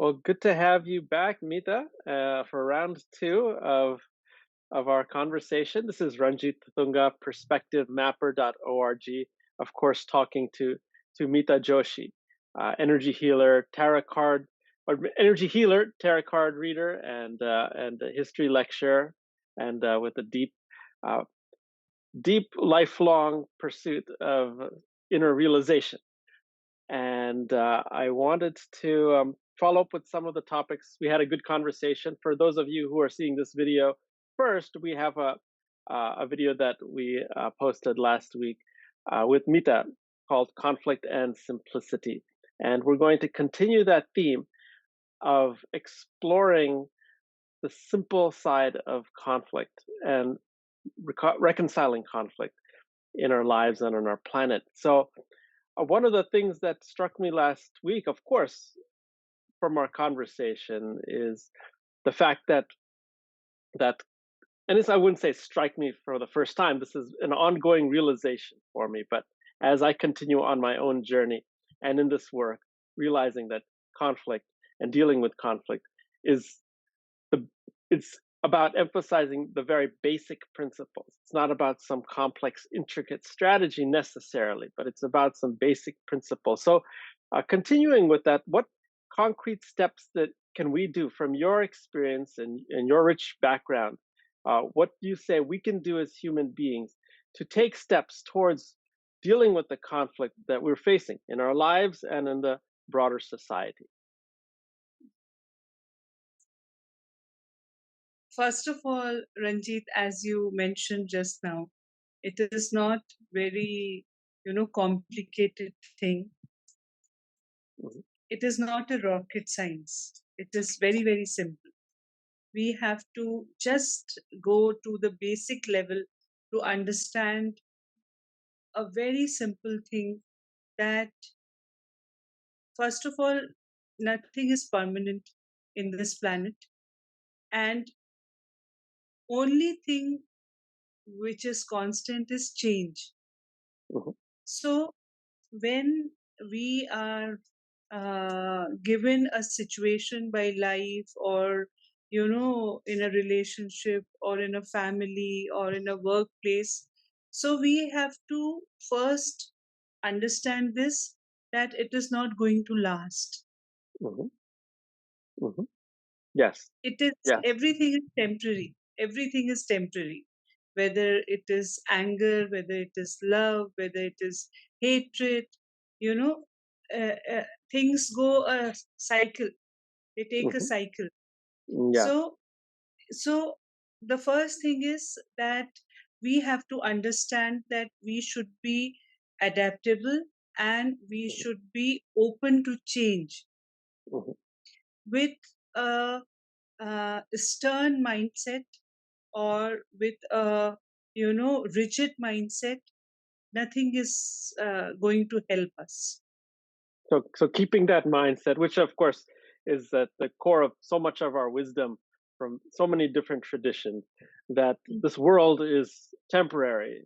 Well, good to have you back, Meeta, for round two of our conversation. This is Ranjeeth Thunga, perspectivemapper.org, of course, talking to Meeta Joshi, energy healer, energy healer, tarot card reader, and a history lecturer, and with a uh, deep, lifelong pursuit of inner realization. And I wanted to follow up with some of the topics. We had a good conversation. For those of you who are seeing this video first, we have a video that we posted last week with Meeta called Conflict and Simplicity. And we're going to continue that theme of exploring the simple side of conflict and reconciling conflict in our lives and on our planet. So one of the things that struck me last week, of course, from our conversation, is the fact that and this I wouldn't say strike me for the first time. This is an ongoing realization for me. But as I continue on my own journey and in this work, realizing that conflict and dealing with conflict is it's about emphasizing the very basic principles. It's not about some complex, intricate strategy necessarily, but it's about some basic principles. So, continuing with that, what concrete steps that can we do from your experience and your rich background? What do you say we can do as human beings to take steps towards dealing with the conflict that we're facing in our lives and in the broader society? First of all, Ranjeet, as you mentioned just now, it is not very, complicated thing. Mhm. It is not a rocket science. It is very, very simple. We have to just go to the basic level to understand a very simple thing that, first of all, nothing is permanent in this planet. And only thing which is constant is change. Mhm. So when we are given a situation by life, or in a relationship or in a family or in a workplace, so we have to first understand this, that it is not going to last. Mhm. Mhm. Yes. It is, Yes. everything is temporary. Everything is temporary, whether it is anger, whether it is love, whether it is hatred. you know Things go a cycle. They take a Mhm. cycle. Yes. So so the first thing is that we have to understand that we should be adaptable, and we should be open to change Mhm. with a, stern mindset, or with a rigid mindset. Nothing is going to help us. So keeping that mindset, which of course is at the core of so much of our wisdom from so many different traditions, that this world is temporary,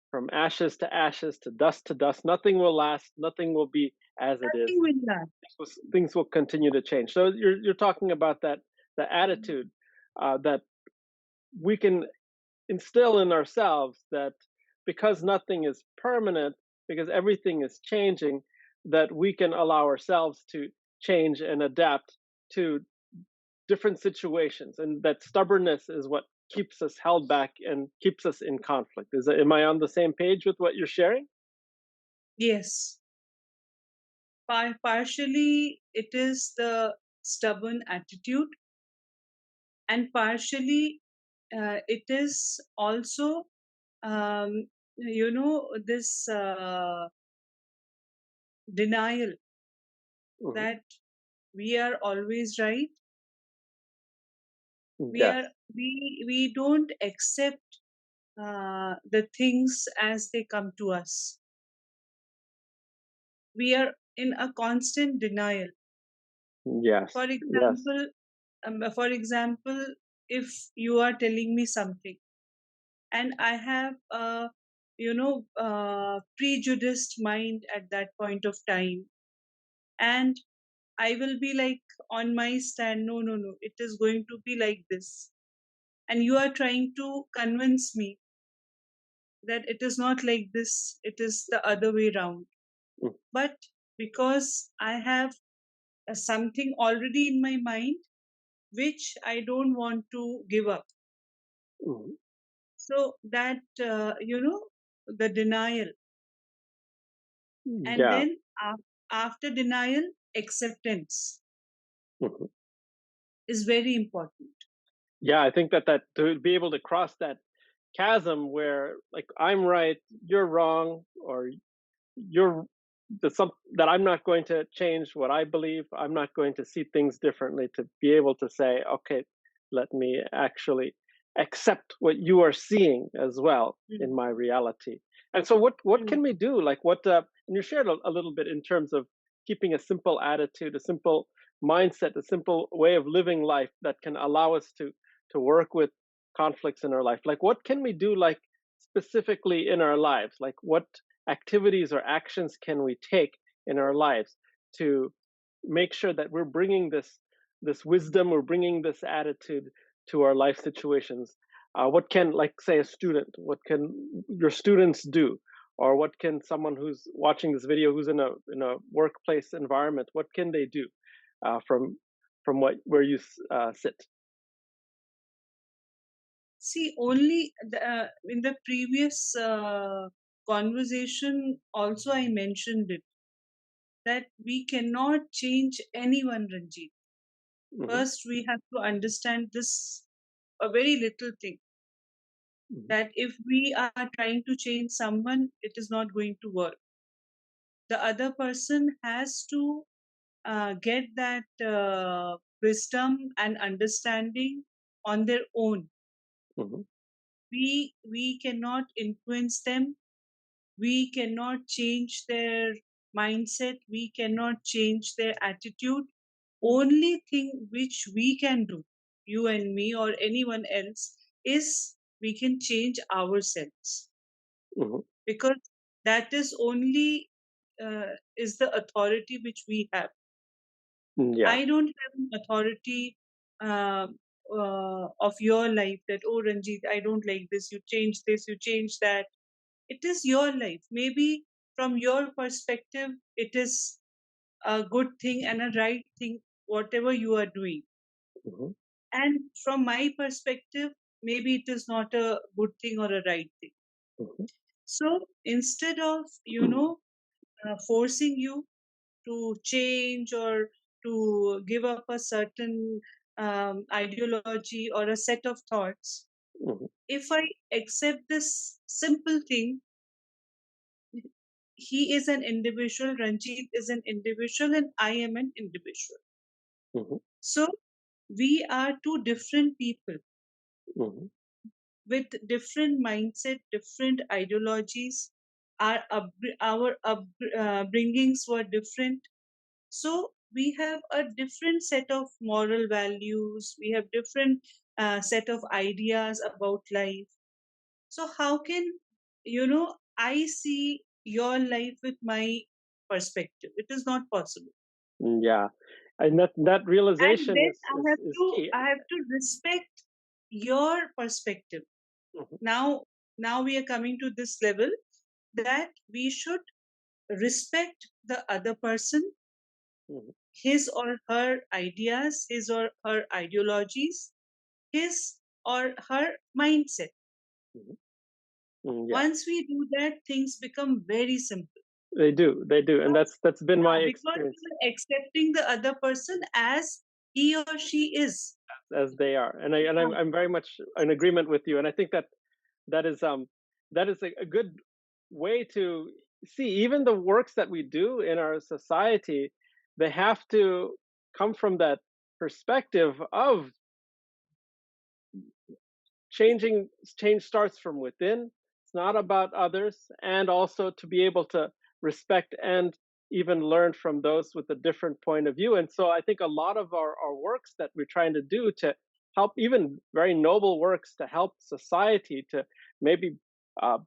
from ashes to dust. Nothing will last. Nothing will be as it is. Nothing will last. Things will continue to change. So you're talking about that the attitude that we can instill in ourselves, that because nothing is permanent, because everything is changing, that we can allow ourselves to change and adapt to different situations, and that stubbornness is what keeps us held back and keeps us in conflict. Am I on the same page with what you're sharing? Yes. Partially it is the stubborn attitude, and partially it is also this denial Hmm. that we are always right. we Yes. are we don't accept the things as they come to us. We are in a constant denial. Yes. For Yes. example, if you are telling me something, and I have a prejudiced mind at that point of time, and I will be like on my stand, no, no, no, it is going to be like this. And you are trying to convince me that it is not like this, it is the other way round. mm, But because I have something already in my mind, which I don't want to give up. mm, So that, the denial. And yeah. then after denial, acceptance Mhm. is very important. Yeah, I think that to be able to cross that chasm where like I'm right, you're wrong, or you're that I'm not going to change what I believe. I'm not going to see things differently. To be able to say, okay, let me actually accept what you are seeing as well in Mm, my reality. And so, what mm, can we do? Like, what? And you shared a little bit in terms of keeping a simple attitude, a simple mindset, a simple way of living life that can allow us to work with conflicts in our life. Like, what can we do? Like specifically in our lives, like what activities or actions can we take in our lives to make sure that we're bringing this wisdom, we're bringing this attitude to our life situations? What can, like, say, a student, what can your students do, or what can someone who's watching this video who's in a workplace environment, what can they do from what where you sit? See, only in the previous conversation, also I mentioned it that we cannot change anyone, Ranjit. Hmm. First, we have to understand this a very little thing, Hmm. that if we are trying to change someone, it is not going to work. The other person has to get that wisdom and understanding on their own. Hmm. We cannot influence them, we cannot change their mindset, we cannot change their attitude. Only thing which we can do, you and me or anyone else, is we can change ourselves, Hmm. because that is only is the authority which we have. Yeah. I don't have an authority uh, of your life that, oh, Ranjit, I don't like this, you change that. It is your life. Maybe from your perspective, it is a good thing and a right thing, whatever you are doing. Hmm. And from my perspective, maybe it is not a good thing or a right thing. Hmm. So instead of, forcing you to change or to give up a certain ideology or a set of thoughts, Hmm. if I accept this simple thing, he is an individual, Ranjit is an individual, and I am an individual. Hmm. So we are two different people Hmm. with different mindset, different ideologies. Our upbringings were different. So we have a different set of moral values. We have different set of ideas about life. So how can, I see your life with my perspective? It is not possible. Yeah, and that And realization then is key. I have to respect your perspective. Mhm, Now we are coming to this level that we should respect the other person, mhm, his or her ideas, his or her ideologies, his or her mindset. mhm, yeah, Once we do that, things become very simple. they do, and that's been my Because experience you are accepting the other person as he or she is. as they are, and I'm very much in agreement with you, and I think that that is that is a good way to see even the works that we do in our society. They have to come from that perspective of changing. Change starts from within. It's not about others, and also to be able to respect and even learn from those with a different point of view. And so I think a lot of our works that we're trying to do to help, even very noble works to help society to maybe uh,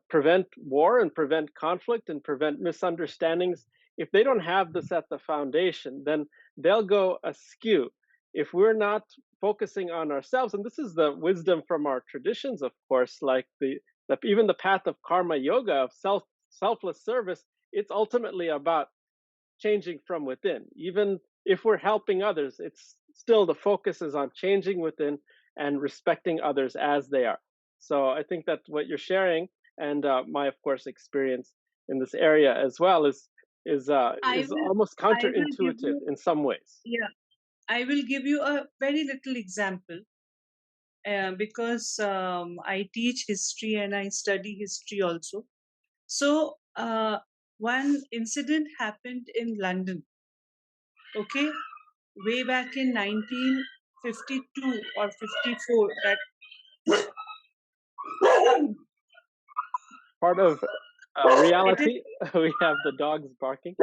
prevent war and prevent conflict and prevent misunderstandings, if they don't have this at the foundation, then they'll go askew. If we're not focusing on ourselves, and this is the wisdom from our traditions, of course, like even the path of karma yoga of selfless service, it's ultimately about changing from within. Even if we're helping others, it's still the focus is on changing within and respecting others as they are. So I think that what you're sharing, and my, of course, experience in this area as well, I is will almost I will give counterintuitive you in some ways. yeah, I will give you a very little example because I teach history and I study history also. So one incident happened in London, okay, way back in 1952 or 54. That Part of it is reality, we have the dogs barking.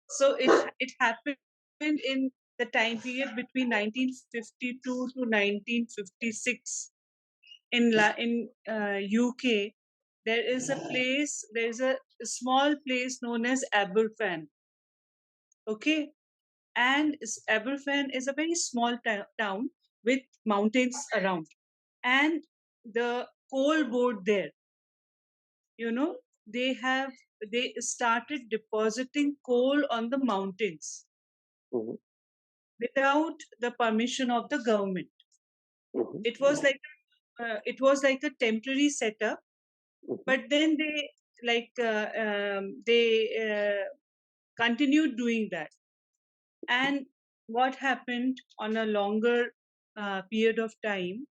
so it happened in the time period between 1952 to 1956 in UK. There is a small place known as Aberfan. Okay, and Aberfan is a very small town with mountains around, and the coal board there, you know, they started depositing coal on the mountains Mhm, without the permission of the government. mhm, It was like a temporary setup, mhm, but then they continued doing that. And what happened on a longer period of time?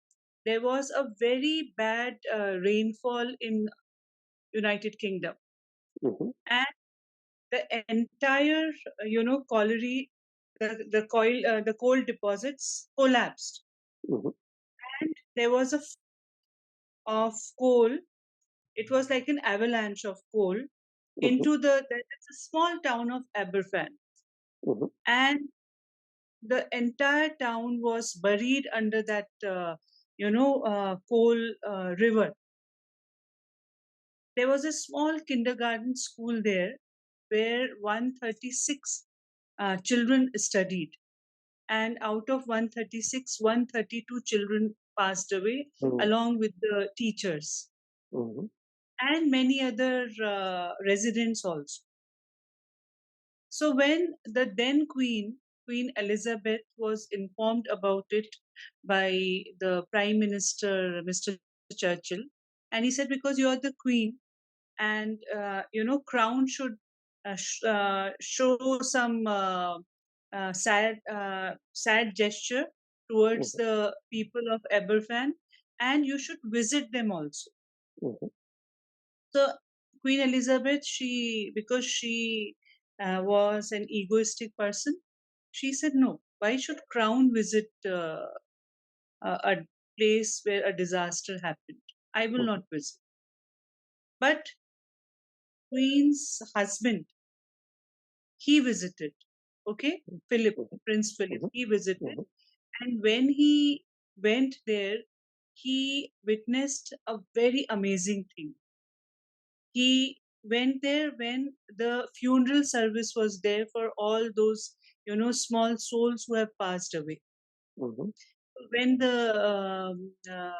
There was a very bad rainfall in United Kingdom, mhm, and the entire colliery, the coal deposits collapsed, mhm, and there was of coal. It was like an avalanche of coal mhm, into there's a small town of Aberfan, mhm, and the entire town was buried under that coal river. There was a small kindergarten school there where 136 children studied, and out of 136, 132 children passed away mhm, along with the teachers mhm, and many other residents also. So when the then Queen Elizabeth, was informed about it by the Prime Minister, Mr. Churchill, and he said, because you are the Queen, and Crown should show some sad gesture towards mhm, the people of Aberfan, and you should visit them also. mhm, So Queen Elizabeth, she because she was an egoistic person, she said no. Why should Crown visit a place where a disaster happened? I will mhm, not visit. But Queen's husband, he visited. Okay, Philip, mhm, Prince Philip, mhm, he visited, mhm, and when he went there, he witnessed a very amazing thing. He went there when the funeral service was there for all those small souls who have passed away. mhm, When the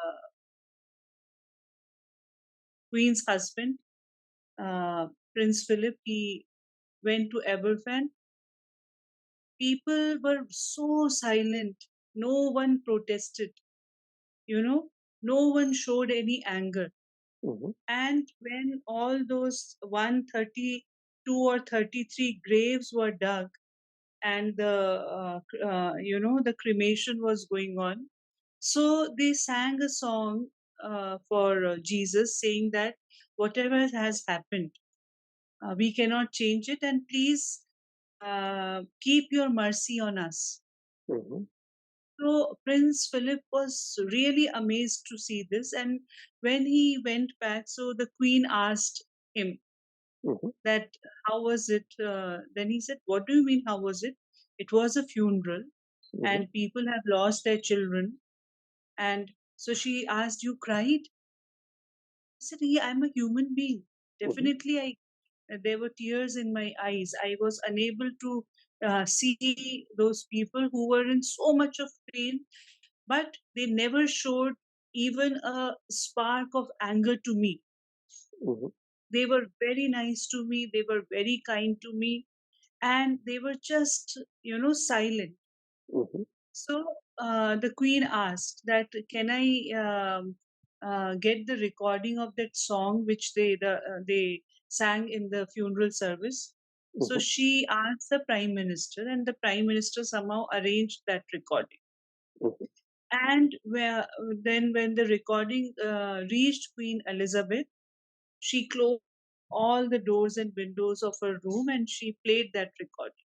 Queen's husband, Prince Philip, he went to Aberfan, people were so silent. No one protested, you know, no one showed any anger. mhm, And when all those 132 or 33 graves were dug, and the cremation was going on, so they sang a song for Jesus, saying that whatever has happened, we cannot change it, and please keep your mercy on us. mhm, So Prince Philip was really amazed to see this, and when he went back, so the Queen asked him mhm, that how was it. Then he said, "What do you mean? How was it? It was a funeral. Mhm. and people have lost their children. And so she asked, "You cried?" I said, "Yeah, I'm a human being. Mhm. Definitely, there were tears in my eyes. I was unable to see those people who were in so much of pain, but they never showed even a spark of anger to me. Mhm. They were very nice to me, they were very kind to me, and they were just, silent." Mhm. So the queen asked that, "Can I get the recording of that song which they sang in the funeral service?" So Mhm. she asked the prime minister, and the prime minister somehow arranged that recording. Mhm. And then, when the recording reached Queen Elizabeth, she closed all the doors and windows of her room and she played that recording.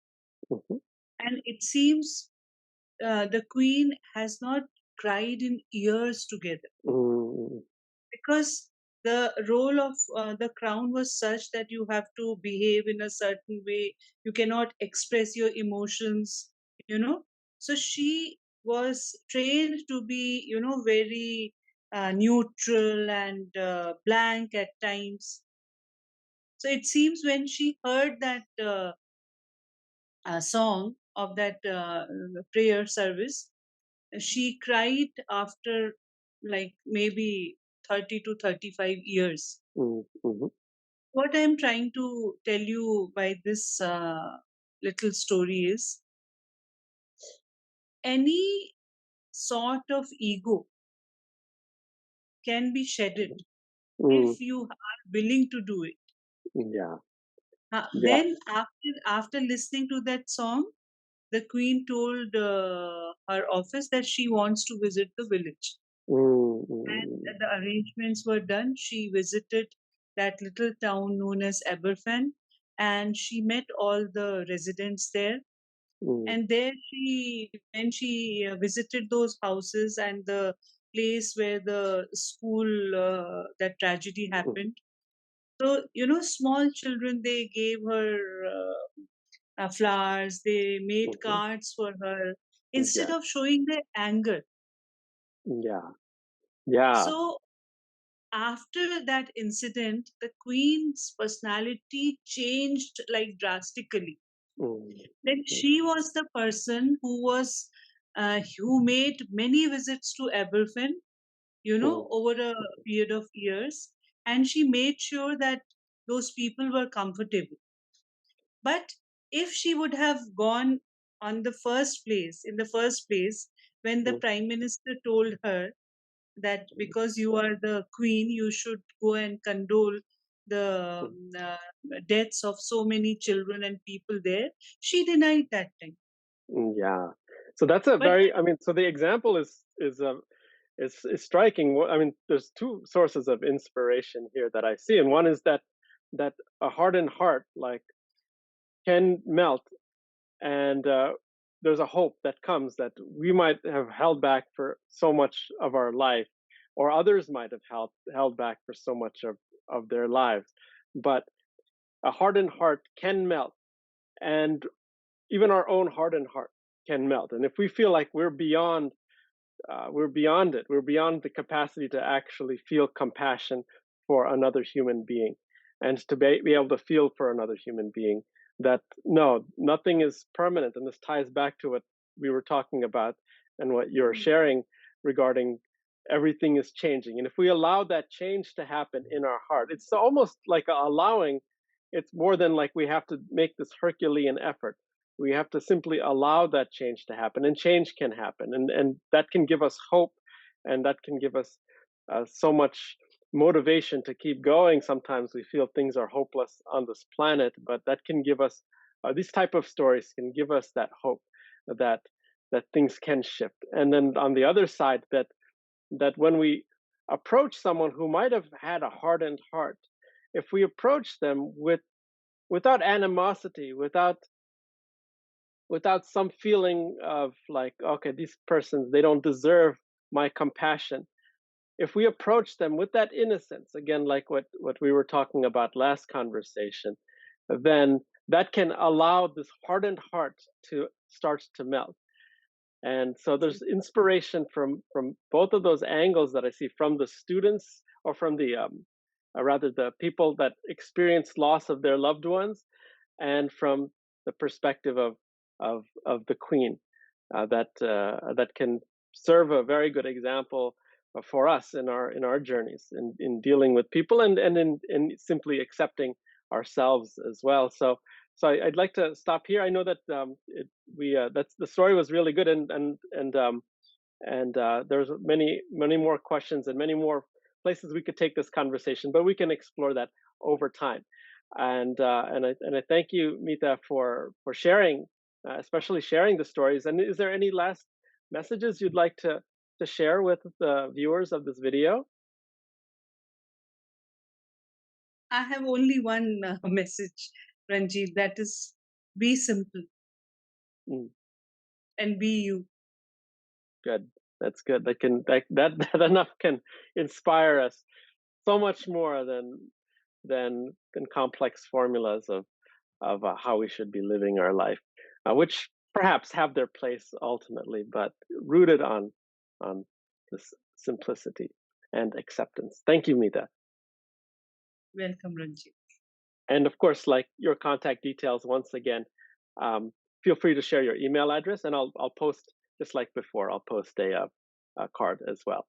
Mhm. And it seems the queen has not cried in years together, Mhm. because the role of the crown was such that you have to behave in a certain way, you cannot express your emotions, you know so she was trained to be, very neutral and blank at times. So it seems when she heard that song of that prayer service, she cried after, like, maybe 30 to 35 years. Mhm. Mhm. What I'm trying to tell you by this little story is, any sort of ego can be shedded Mhm. if you are willing to do it. Yeah. Yeah. Then, after listening to that song, the queen told her office that she wants to visit the village. Mhm. And Mhm. the arrangements were done. She visited that little town known as Aberfan, and she met all the residents there. Mhm. And there, when she visited those houses and the place where the school, that tragedy Mhm. happened. So, small children, they gave her flowers, they made Mhm. cards for her instead Yeah. of showing their anger. Yeah. Yeah. So after that incident, the queen's personality changed, like, drastically. Mhm. Then she was the person who made many visits to Aberfan, Mhm. over a period of years, and she made sure that those people were comfortable. But if she would have gone in the first place, when the Mhm. prime minister told her that because you are the queen, you should go and condole the Mhm. deaths of so many children and people there, she denied that time. Yeah. So that's a But very, I mean, so the example is striking. I mean, there's two sources of inspiration here that I see, and one is that a hardened heart like can melt, and there's a hope that comes that we might have held back for so much of our life, or others might have held back for so much of their lives, but a hardened heart can melt, and even our own hardened heart can melt. And if we feel like we're beyond it. We're beyond the capacity to actually feel compassion for another human being, and to be able to feel for another human being. That no, nothing is permanent, and this ties back to what we were talking about and what you're sharing regarding everything is changing. And if we allow that change to happen in our heart, it's almost like allowing. It's more than like we have to make this Herculean effort. We have to simply allow that change to happen, and change can happen, and that can give us hope, and that can give us so much motivation to keep going. Sometimes we feel things are hopeless on this planet, but that can give us these type of stories can give us that hope that things can shift. And then on the other side, that when we approach someone who might have had a hardened heart, if we approach them without animosity, without some feeling of like, okay, these persons, they don't deserve my compassion. If we approach them with that innocence, again, like what we were talking about last conversation, then that can allow this hardened heart to start to melt. And so there's inspiration from both of those angles that I see from the students or from the rather the people that experience loss of their loved ones, and from the perspective of the queen, that can serve a very good example for us in our journeys in dealing with people, and in simply accepting ourselves as well. So I'd like to stop here. I know that that's the story was really good, and there's many more questions and many more places we could take this conversation, but we can explore that over time. And I thank you, Meeta, for sharing, especially sharing the stories. And is there any last messages you'd like to share with the viewers of this video? I have only one message, Ranjeet, that is be simple Mm, and be you. good. That's good. That enough can inspire us so much more than complex formulas of how we should be living our life, which perhaps have their place ultimately, but rooted on this simplicity and acceptance. Thank you, Meeta. Welcome, Ranjeet. And of course, like your contact details, once again, um, feel free to share your email address, and I'll post just like before. I'll post a card as well.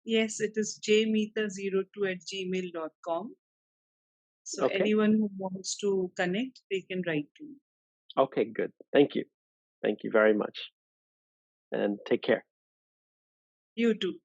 Yes, it is jmeeta02@gmail.com. So Okay. anyone who wants to connect, they can write to me. Okay. Good. Thank you. Thank you very much, and take care. You too.